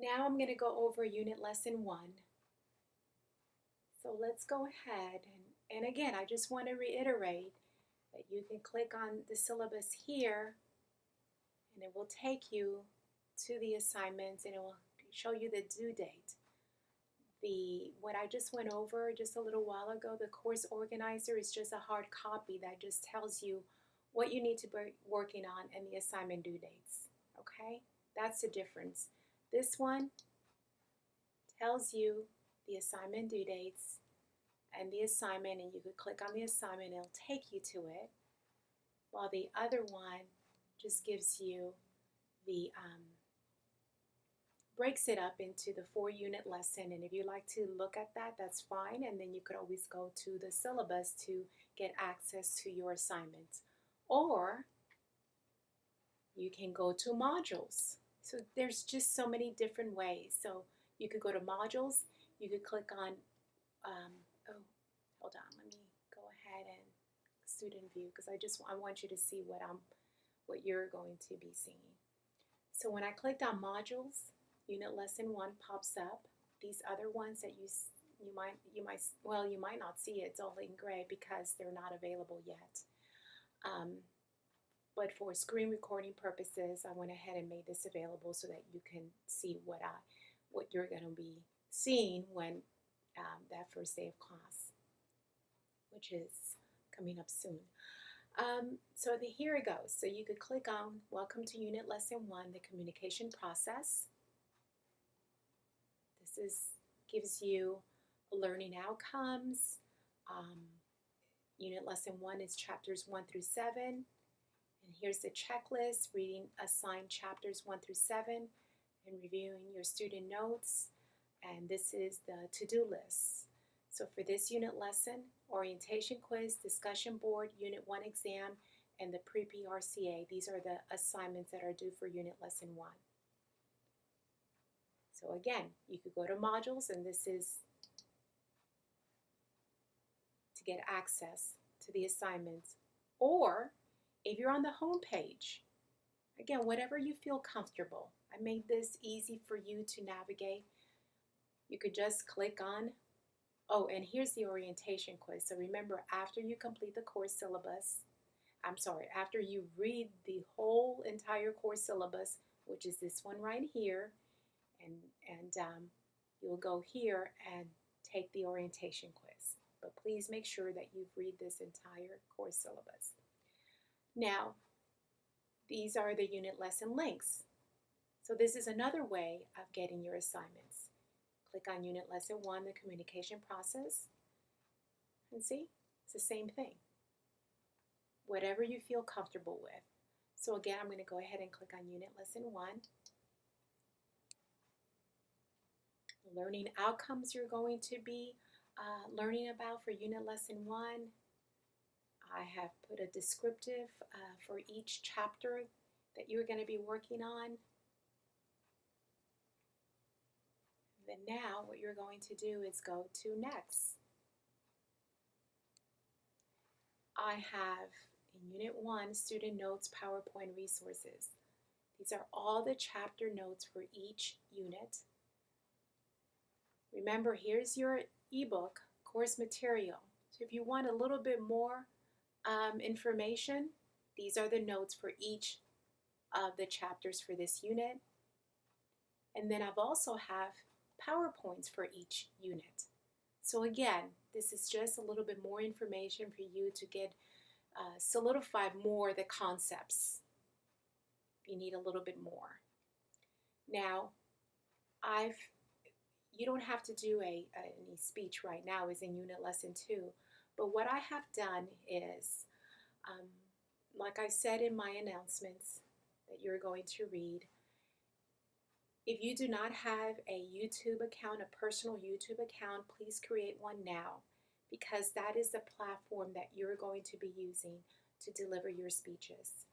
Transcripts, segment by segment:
Now I'm going to go over unit lesson 1. So let's go ahead and again, I just want to reiterate that you can click on the syllabus here and it will take you to the assignments and it will show you the due date. What I just went over just a little while ago, the course organizer is just a hard copy that just tells you what you need to be working on and the assignment due dates. Okay? That's the difference. This one tells you the assignment due dates and the assignment, and you could click on the assignment and it'll take you to it, while the other one just gives you the breaks it up into the 4-unit lesson. And if you like to look at that, that's fine, and then you could always go to the syllabus to get access to your assignments, or you can go to modules. So there's just so many different ways. So you could go to modules, you could click on oh, hold on, let me go ahead and student view, because I want you to see what you're going to be seeing. So when I clicked on modules, unit lesson 1 pops up. These other ones that you might not see it. It's all in gray because they're not available yet. But for screen recording purposes, I went ahead and made this available so that you can see what you're going to be seeing when that first day of class, which is coming up soon. So here it goes. So you could click on Welcome to Unit Lesson 1, the communication process. This gives you learning outcomes. Unit Lesson 1 is chapters 1 through 7. And here's the checklist, reading assigned chapters 1 through 7 and reviewing your student notes. And this is the to-do list. So for this unit lesson, orientation quiz, discussion board, unit 1 exam, and the pre-PRCA. These are the assignments that are due for unit lesson 1. So again, you could go to modules, and this is to get access to the assignments. Or if you're on the home page, again, whatever you feel comfortable. I made this easy for you to navigate. You could just click on, oh, and here's the orientation quiz. So remember, after you complete the course syllabus, after you read the whole entire course syllabus, which is this one right here, and you'll go here and take the orientation quiz. But please make sure that you've read this entire course syllabus. Now, these are the unit lesson links. So this is another way of getting your assignments. Click on Unit Lesson 1, the communication process, and see, it's the same thing. Whatever you feel comfortable with. So again, I'm going to go ahead and click on Unit Lesson 1. The learning outcomes you're going to be learning about for Unit Lesson 1. I have put a descriptive for each chapter that you're going to be working on. Then now what you're going to do is go to Next. I have in Unit 1, Student Notes PowerPoint Resources. These are all the chapter notes for each unit. Remember, here's your ebook, course material. So if you want a little bit more information, these are the notes for each of the chapters for this unit. And then I've also have PowerPoints for each unit. So again, this is just a little bit more information for you to get solidify more the concepts. You need a little bit more. Now, you don't have to do any speech right now, is in Unit Lesson 2. But what I have done is, like I said in my announcements that you're going to read, if you do not have a YouTube account, a personal YouTube account, please create one now, because that is the platform that you're going to be using to deliver your speeches.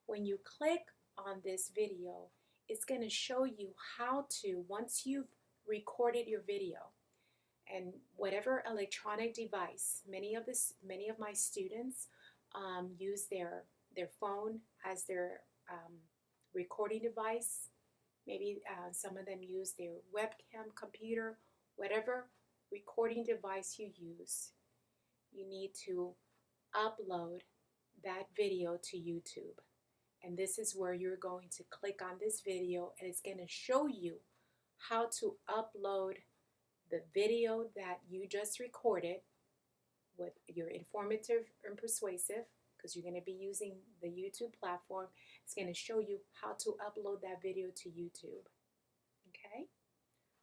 When you click on this video, it's going to show you how to, once you've recorded your video, and whatever electronic device, many of my students use their phone as their recording device. Maybe some of them use their webcam, computer, whatever recording device you use. You need to upload that video to YouTube. And this is where you're going to click on this video, and it's going to show you how to upload the video that you just recorded with your informative and persuasive, because you're going to be using the YouTube platform. It's going to show you how to upload that video to YouTube. Okay?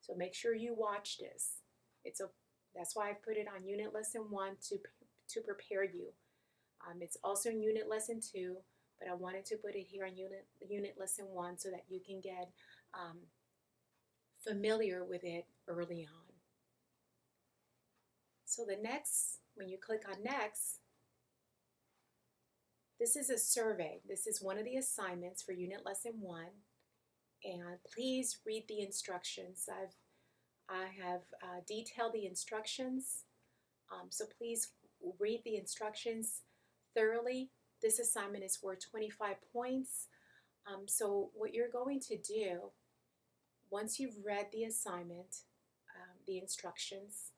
So make sure you watch this. That's why I put it on Unit Lesson 1 to prepare you. It's also in Unit Lesson 2, but I wanted to put it here on Unit Lesson 1 so that you can get familiar with it early on. So the next, when you click on Next, this is a survey. This is one of the assignments for Unit Lesson 1. And please read the instructions. I have detailed the instructions. So please read the instructions thoroughly. This assignment is worth 25 points. So what you're going to do, once you've read the assignment, the instructions,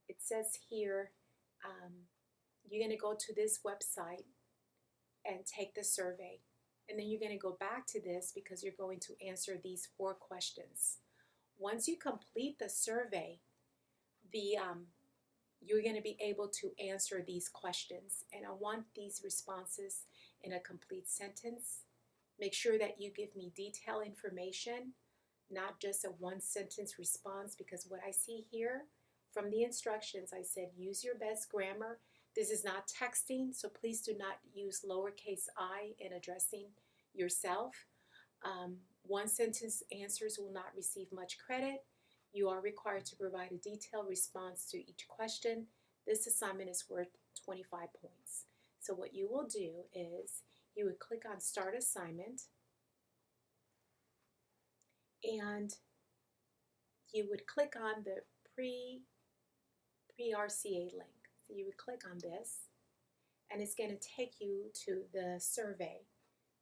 it says here, you're going to go to this website and take the survey. And then you're going to go back to this because you're going to answer these 4 questions. Once you complete the survey, you're going to be able to answer these questions. And I want these responses in a complete sentence. Make sure that you give me detailed information, not just a 1-sentence response, because what I see here from the instructions, I said use your best grammar. This is not texting, so please do not use lowercase I in addressing yourself. 1-sentence answers will not receive much credit. You are required to provide a detailed response to each question. This assignment is worth 25 points. So what you will do is you would click on Start Assignment, and you would click on the pre-RCA link. So you would click on this, and it's going to take you to the survey,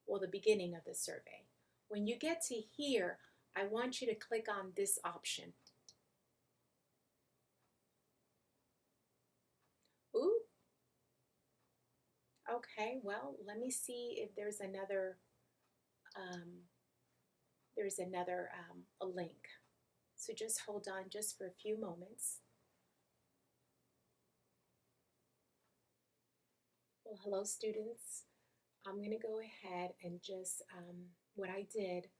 well, the beginning of the survey. When you get to here, I want you to click on this option. Ooh. Okay, well, let me see if there's another a link. So just hold on just for a few moments. Well, hello students. I'm going to go ahead and just, what I did,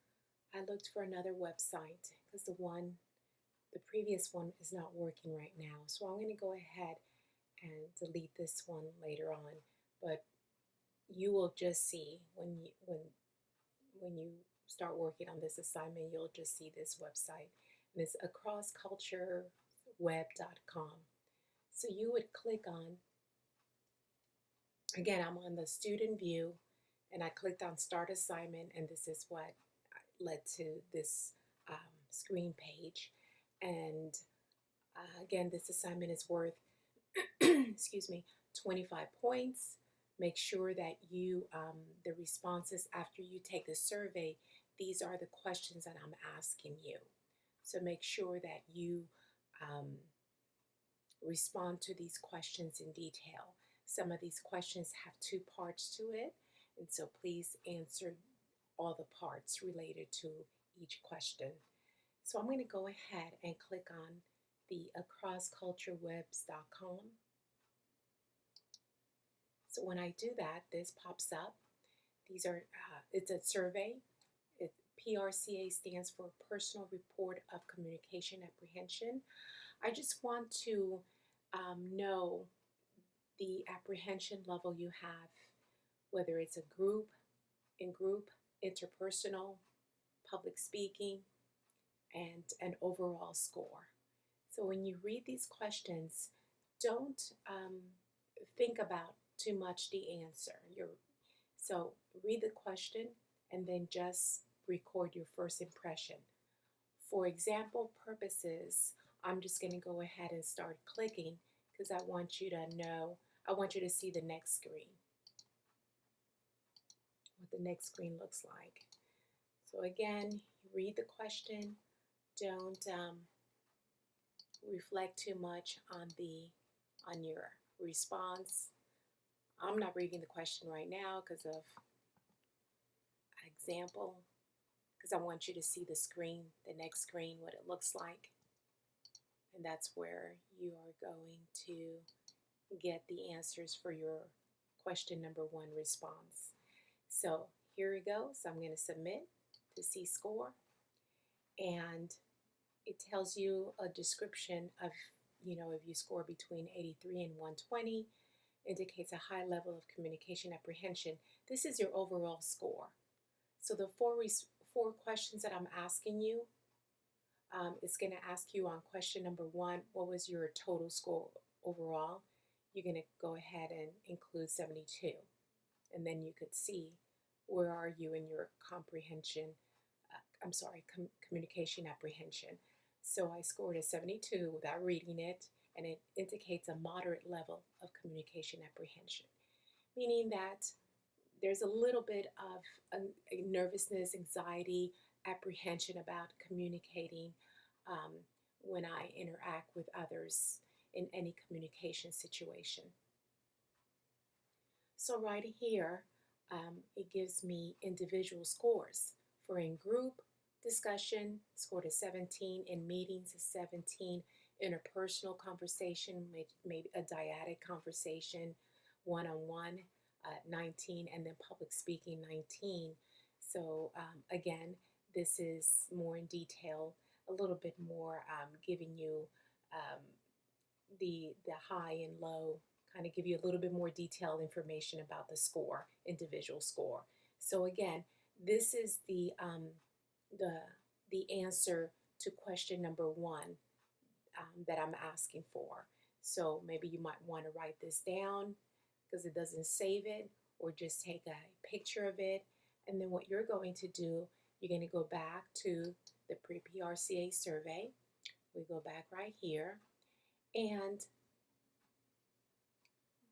I looked for another website because the previous one is not working right now. So I'm going to go ahead and delete this one later on. But you will just see when you start working on this assignment, you'll just see this website. And it's acrosscultureweb.com. So you would click on, again, I'm on the student view, and I clicked on Start Assignment, and this is what led to this screen page. And again, this assignment is worth, excuse me, 25 points. Make sure that you, the responses after you take the survey, these are the questions that I'm asking you. So make sure that you respond to these questions in detail. Some of these questions have 2 parts to it, and so please answer all the parts related to each question. So I'm going to go ahead and click on the acrossculturewebs.com. So when I do that, this pops up. These are, it's a survey. PRCA stands for Personal Report of Communication Apprehension. I just want to know the apprehension level you have, whether it's a group, in-group, interpersonal, public speaking, and an overall score. So when you read these questions, don't think about too much the answer. So read the question and then just record your first impression. For example purposes, I'm just going to go ahead and start clicking because I want you to know, I want you to see the next screen, what the next screen looks like. So again, read the question. Don't reflect too much on your response. I'm not reading the question right now because of example, because I want you to see the screen, the next screen, what it looks like. And that's where you are going to get the answers for your question number 1 response. So here we go. So I'm going to submit to see score. And it tells you a description of, if you score between 83 and 120, indicates a high level of communication apprehension. This is your overall score. So the four questions that I'm asking you, it's going to ask you on question number 1, what was your total score overall? You're going to go ahead and include 72. And then you could see where are you in your communication apprehension. So I scored a 72 without reading it, and it indicates a moderate level of communication apprehension, meaning that there's a little bit of a nervousness, anxiety, apprehension about communicating when I interact with others in any communication situation. So right here, it gives me individual scores. For in group discussion, scored a 17, in meetings a 17, interpersonal conversation, maybe a dyadic conversation, one-on-one, 19, and then public speaking, 19. So again, this is more in detail, a little bit more giving you the high and low, kind of give you a little bit more detailed information about the score, individual score. So again, this is the answer to question number 1 that I'm asking for. So maybe you might want to write this down because it doesn't save it, or just take a picture of it. And then what you're going to do, you're going to go back to the pre-PRCA survey. We go back right here, and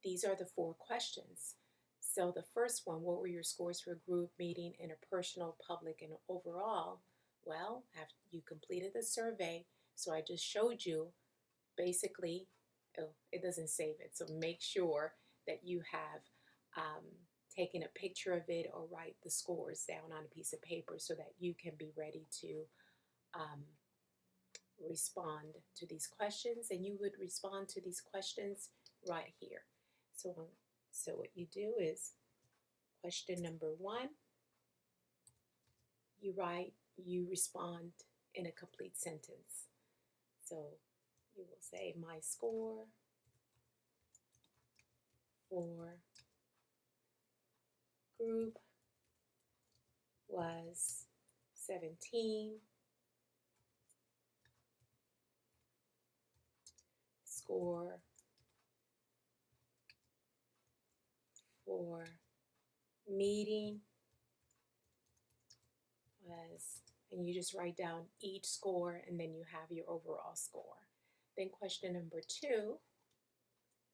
these are the 4 questions. So the first one, what were your scores for group, meeting, interpersonal, public, and overall? Well, after you completed the survey, so I just showed you basically, oh, it doesn't save it. So make sure that you have taken a picture of it or write the scores down on a piece of paper so that you can be ready to respond to these questions. And you would respond to these questions right here. So what you do is question number 1, you respond in a complete sentence. So you will say, my score for group was 17. Score for meeting was, and you just write down each score, and then you have your overall score. Then question number 2,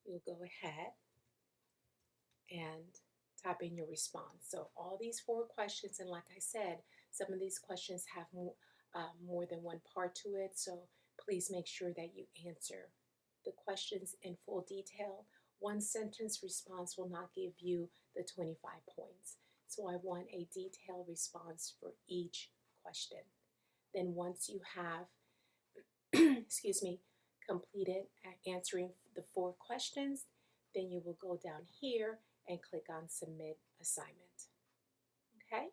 you'll go ahead and type in your response. So all these 4 questions, and like I said, some of these questions have more than one part to it, so please make sure that you answer the questions in full detail. One sentence response will not give you the 25 points. So I want a detailed response for each question. Then once you have, completed answering the 4 questions, then you will go down here and click on Submit Assignment. Okay?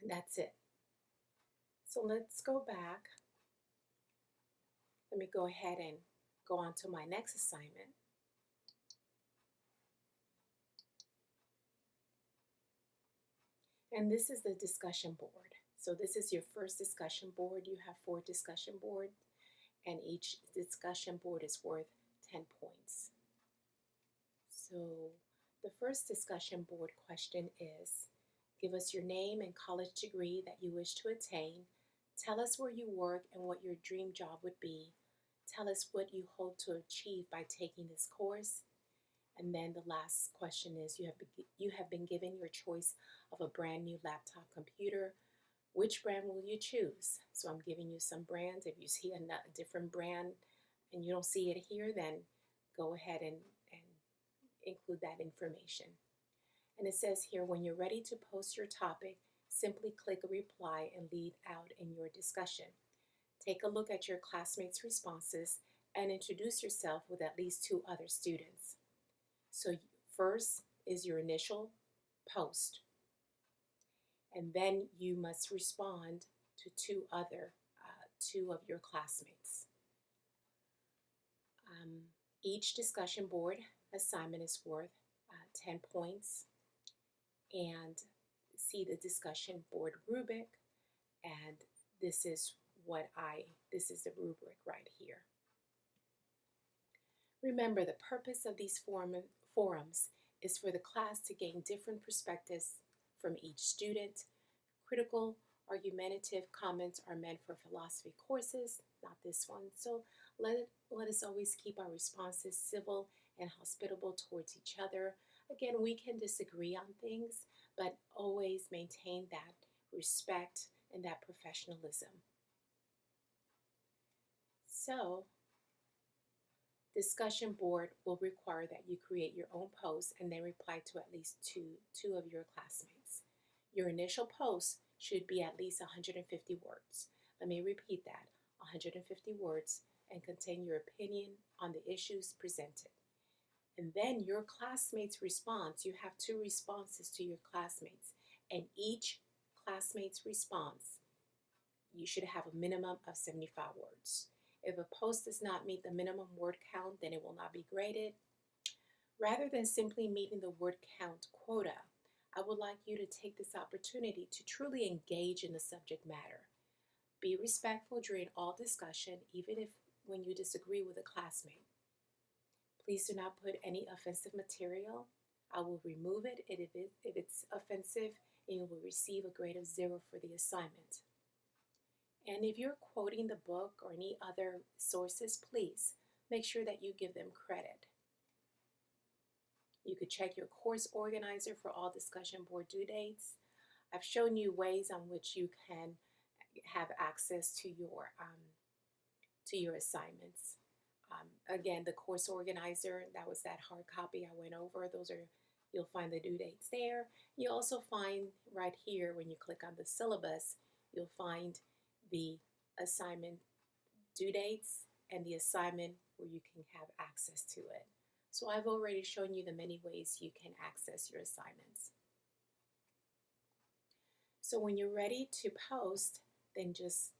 And that's it. So let's go back. Let me go ahead and go on to my next assignment. And this is the discussion board. So this is your first discussion board. You have 4 discussion boards, and each discussion board is worth 10 points. So the first discussion board question is, give us your name and college degree that you wish to attain. Tell us where you work and what your dream job would be. Tell us what you hope to achieve by taking this course. And then the last question is, you have been given your choice of a brand new laptop computer, Which brand will you choose? So I'm giving you some brands. If you see a different brand and you don't see it here, then go ahead and include that information. And it says here, when you're ready to post your topic, simply click reply and lead out in your discussion. Take a look at your classmates' responses and introduce yourself with at least 2 other students. So first is your initial post, and then you must respond to 2 of your classmates. Each discussion board assignment is worth 10 points, and see the discussion board rubric, and this is the rubric right here. Remember, the purpose of these forums is for the class to gain different perspectives from each student. Critical, argumentative comments are meant for philosophy courses, not this one. So let us always keep our responses civil and hospitable towards each other. Again, we can disagree on things, but always maintain that respect and that professionalism. So, discussion board will require that you create your own post and then reply to at least two of your classmates. Your initial post should be at least 150 words. Let me repeat that, 150 words, and contain your opinion on the issues presented. And then your classmates' response, you have 2 responses to your classmates, and each classmate's response, you should have a minimum of 75 words. If a post does not meet the minimum word count, then it will not be graded. Rather than simply meeting the word count quota, I would like you to take this opportunity to truly engage in the subject matter. Be respectful during all discussion, even if when you disagree with a classmate. Please do not put any offensive material. I will remove it if it's offensive, and you will receive a grade of 0 for the assignment. And if you're quoting the book or any other sources, please make sure that you give them credit. You could check your course organizer for all discussion board due dates. I've shown you ways on which you can have access to your assignments. Again, the course organizer, that was that hard copy I went over. You'll find the due dates there. You also find right here, when you click on the syllabus, you'll find the assignment due dates and the assignment where you can have access to it. So I've already shown you the many ways you can access your assignments. So when you're ready to post, then just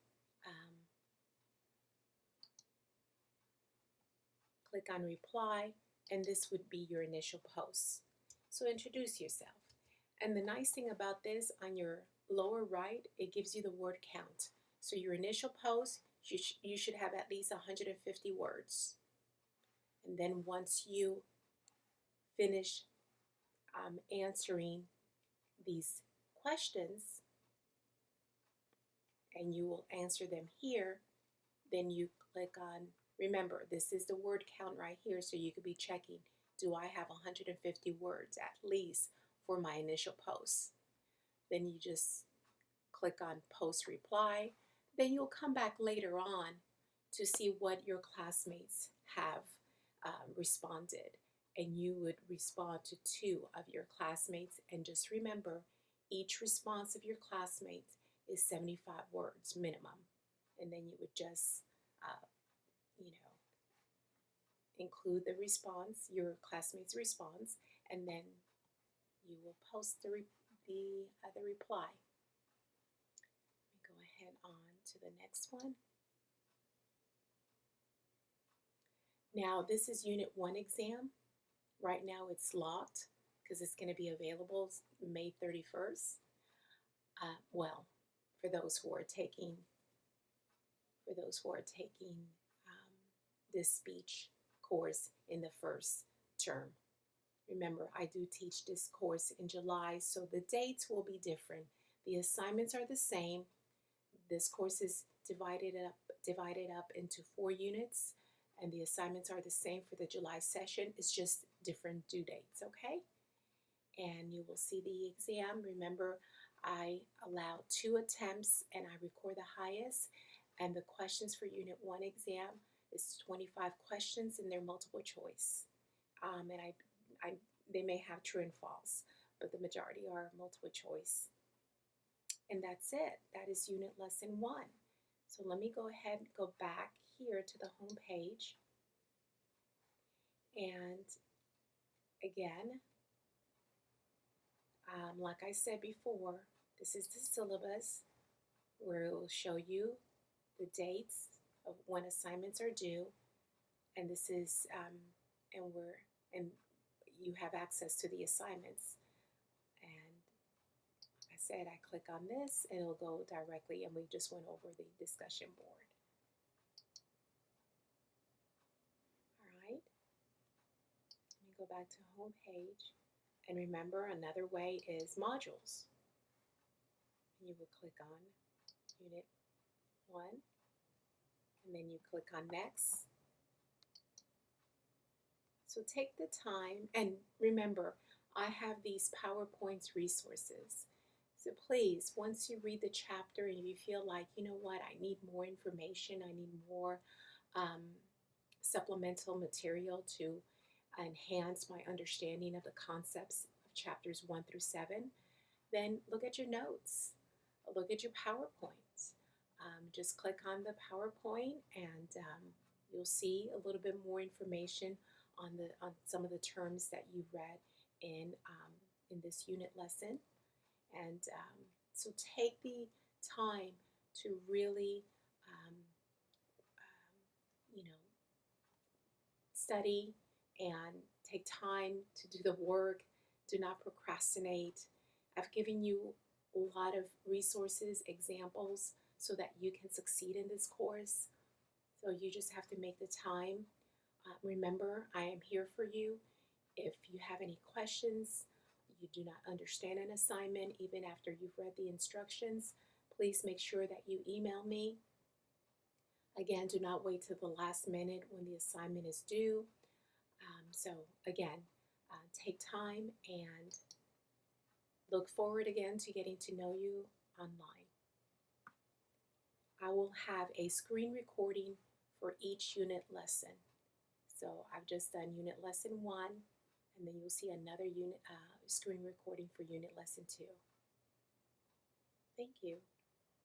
click on reply, and this would be your initial post. So introduce yourself. And the nice thing about this, on your lower right, it gives you the word count. So your initial post, you should have at least 150 words. And then once you finish answering these questions, and you will answer them here, then you click on, remember, this is the word count right here, so you could be checking, do I have 150 words at least for my initial post? Then you just click on post reply. Then you'll come back later on to see what your classmates have responded, and you would respond to 2 of your classmates. And just remember, each response of your classmates is 75 words minimum, and then you would just include the response, your classmate's response, and then you will post the other reply. Let me go ahead on to the next one. Now this is Unit 1 exam. Right now it's locked because it's going to be available May 31st. Well, for those who are taking this speech course in the first term. Remember, I do teach this course in July, so the dates will be different. The assignments are the same. This course is divided up into 4 units, and the assignments are the same for the July session. It's just different due dates, okay? And you will see the exam. Remember, I allow 2 attempts and I record the highest. And the questions for Unit 1 exam is 25 questions and they're multiple choice. And they may have true and false, but the majority are multiple choice. And that's it. That is Unit Lesson 1. So let me go ahead and go back here to the home page. And again, like I said before, this is the syllabus where it will show you the dates of when assignments are due, and this is and you have access to the assignments. And like I said, I click on this and it'll go directly, and we just went over the discussion board. All right, let me go back to home page. And remember, another way is modules. And you will click on Unit 1, and then you click on Next. So take the time, and remember, I have these PowerPoints resources. So please, once you read the chapter and you feel like, you know what, I need more information, I need more supplemental material to enhance my understanding of the concepts of chapters 1 through 7, then look at your notes, look at your PowerPoints. Just click on the PowerPoint and you'll see a little bit more information on some of the terms that you read in this unit lesson. And so take the time to really, study and take time to do the work. Do not procrastinate. I've given you a lot of resources, examples, so that you can succeed in this course. So you just have to make the time. Remember, I am here for you. If you have any questions, you do not understand an assignment, even after you've read the instructions, please make sure that you email me. Again, do not wait till the last minute when the assignment is due. So again, take time and look forward again to getting to know you online. I will have a screen recording for each unit lesson. So I've just done unit lesson 1, and then you'll see another unit screen recording for unit lesson 2. Thank you.